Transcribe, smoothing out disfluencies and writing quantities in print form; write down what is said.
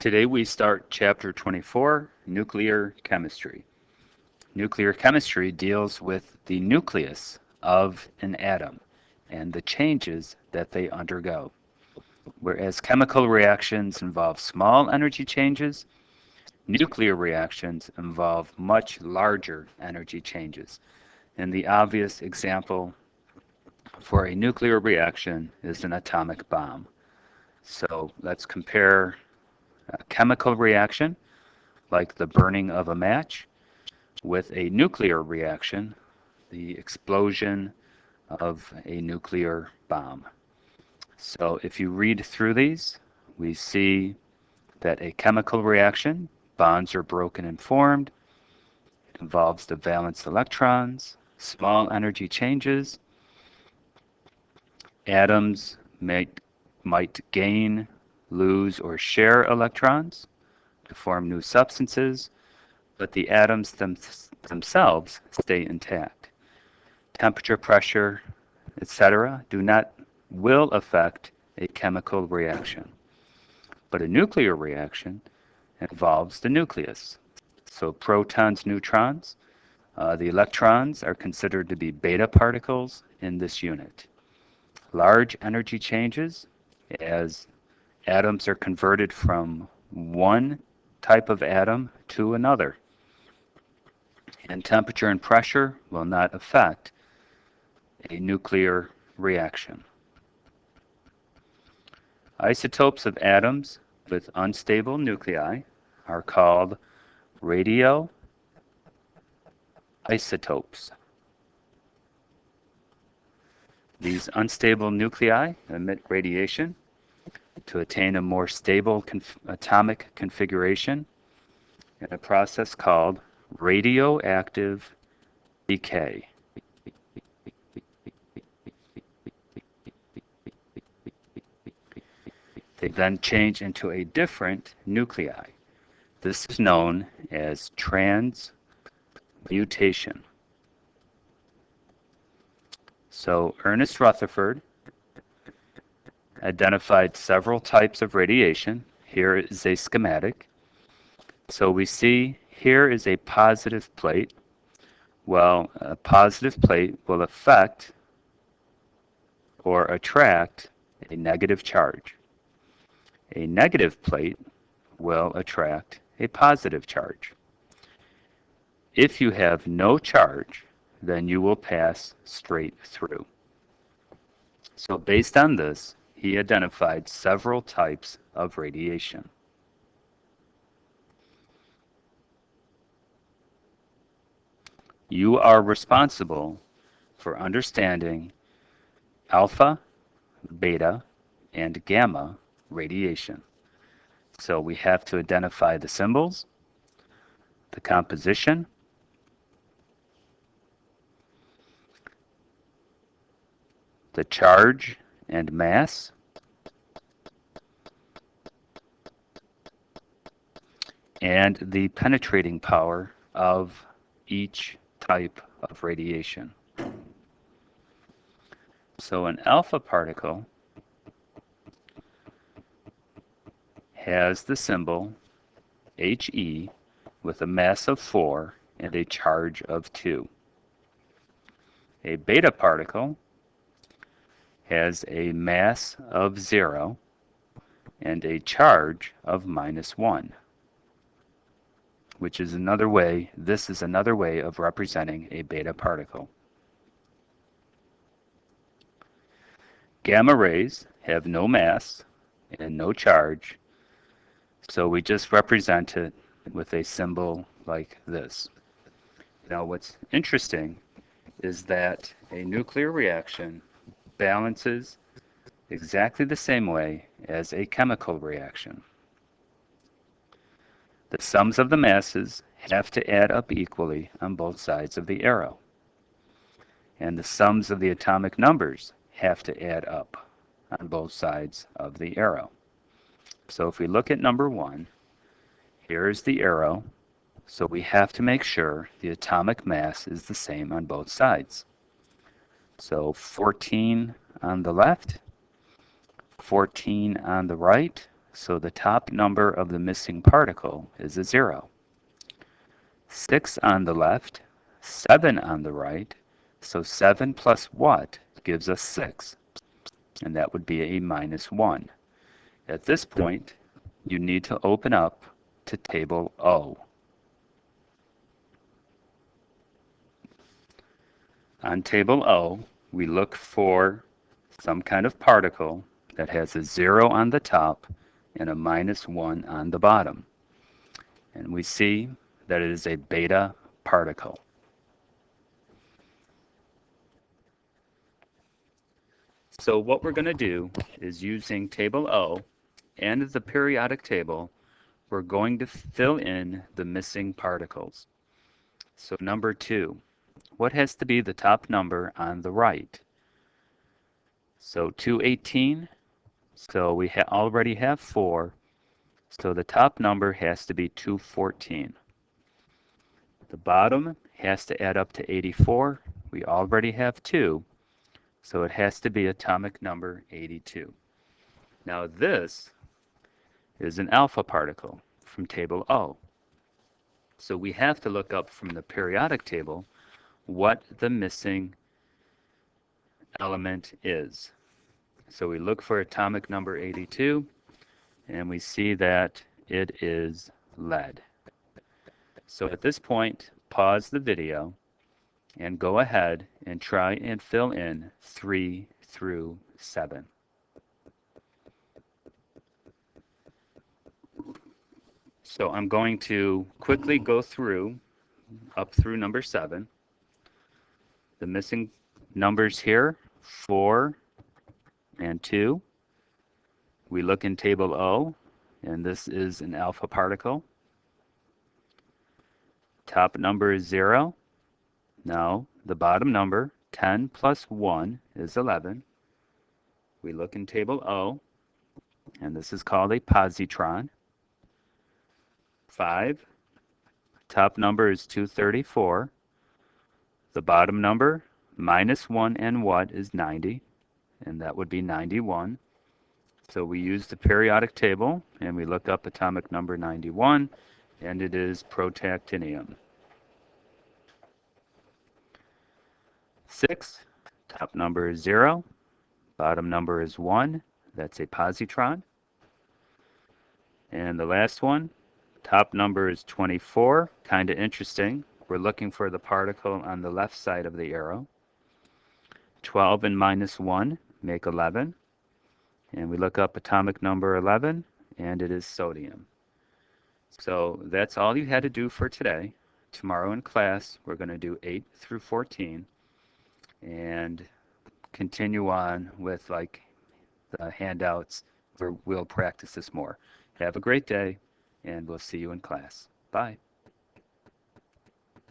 Today we start Chapter 24, Nuclear Chemistry. Nuclear chemistry deals with the nucleus of an atom and the changes that they undergo. Whereas chemical reactions involve small energy changes, nuclear reactions involve much larger energy changes. And the obvious example for a nuclear reaction is an atomic bomb. So let's compare a chemical reaction, like the burning of a match, with a nuclear reaction, the explosion of a nuclear bomb. So if you read through these, we see that a chemical reaction, bonds are broken and formed. It involves the valence electrons, small energy changes. Atoms might gain, lose, or share electrons to form new substances, but the atoms themselves stay intact. Temperature, pressure, etc. will affect a chemical reaction. But a nuclear reaction involves the nucleus. So protons, neutrons, the electrons are considered to be beta particles in this unit. Large energy changes as atoms are converted from one type of atom to another. And temperature and pressure will not affect a nuclear reaction. Isotopes of atoms with unstable nuclei are called radioisotopes. These unstable nuclei emit radiation to attain a more stable atomic configuration in a process called radioactive decay. They then change into a different nuclei. This is known as transmutation. So Ernest Rutherford identified several types of radiation. Here is a schematic. So we see here is a positive plate. Well, a positive plate will affect or attract a negative charge. A negative plate will attract a positive charge. If you have no charge, then you will pass straight through. So based on this, he identified several types of radiation. You are responsible for understanding alpha, beta, and gamma radiation. So we have to identify the symbols, the composition, the charge and mass, and the penetrating power of each type of radiation. So an alpha particle has the symbol He with a mass of 4 and a charge of 2. A beta particle has a mass of 0 and a charge of -1, which is another way, this is another way of representing a beta particle. Gamma rays have no mass and no charge, so we just represent it with a symbol like this. Now what's interesting is that a nuclear reaction balances exactly the same way as a chemical reaction. The sums of the masses have to add up equally on both sides of the arrow. And the sums of the atomic numbers have to add up on both sides of the arrow. So if we look at number 1, here is the arrow. So we have to make sure the atomic mass is the same on both sides. So 14 on the left, 14 on the right, so the top number of the missing particle is a 0. 6 on the left, 7 on the right, so 7 plus what gives us 6, and that would be a -1. At this point, you need to open up to Table O. On Table O, we look for some kind of particle that has a 0 on the top and a -1 on the bottom. And we see that it is a beta particle. So what we're going to do is, using Table O and the periodic table, we're going to fill in the missing particles. So number 2, what has to be the top number on the right? So 218, so we already have 4, so the top number has to be 214. The bottom has to add up to 84, we already have 2, so it has to be atomic number 82. Now this is an alpha particle from Table O. So we have to look up from the periodic table what the missing element is. So we look for atomic number 82, and we see that it is lead. So at this point, pause the video and go ahead and try and fill in 3 through 7. So I'm going to quickly go through up through number 7. The missing numbers here, 4 and 2. We look in Table O, and this is an alpha particle. Top number is 0. Now the bottom number, 10 plus 1 is 11. We look in Table O, and this is called a positron. 5. Top number is 234. The bottom number, -1 and what is 90, and that would be 91. So we use the periodic table, and we look up atomic number 91, and it is protactinium. 6, top number is 0, bottom number is 1, that's a positron. And the last one, top number is 24, kind of interesting. We're looking for the particle on the left side of the arrow. 12 and -1 make 11. And we look up atomic number 11, and it is sodium. So that's all you had to do for today. Tomorrow in class, we're going to do 8 through 14 and continue on with like the handouts where we'll practice this more. Have a great day, and we'll see you in class. Bye.